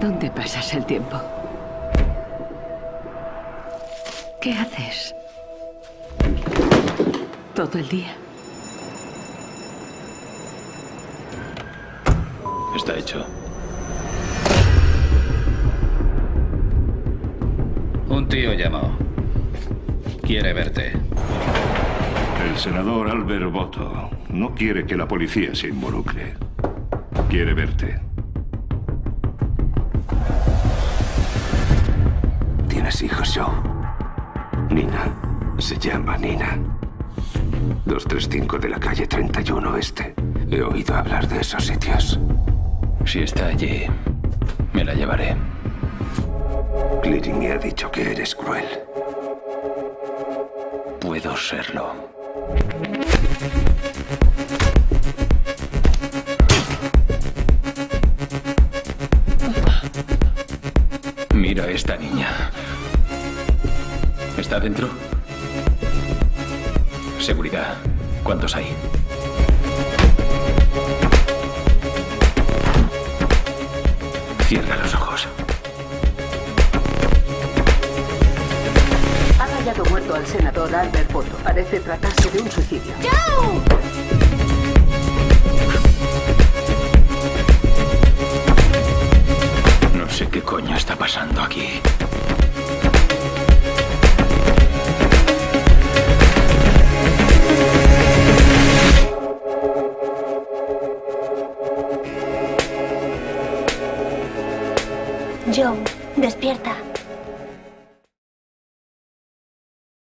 ¿Dónde pasas el tiempo? ¿Qué haces? ¿Todo el día? Está hecho. Un tío llamó. Quiere verte. El senador Albert Boto no quiere que la policía se involucre. Quiere verte. ¿Tienes hijos, Joe? Nina. Se llama Nina. 235 de la calle 31 Este. He oído hablar de esos sitios. Si está allí, me la llevaré. Cleary me ha dicho que eres cruel. Puedo serlo. Mira a esta niña. ¿Está dentro? Seguridad. ¿Cuántos hay? Cierra los ojos. Han hallado muerto al senador Albert Boto. Parece tratarse de un suicidio. ¡Joe! No sé qué coño está pasando aquí.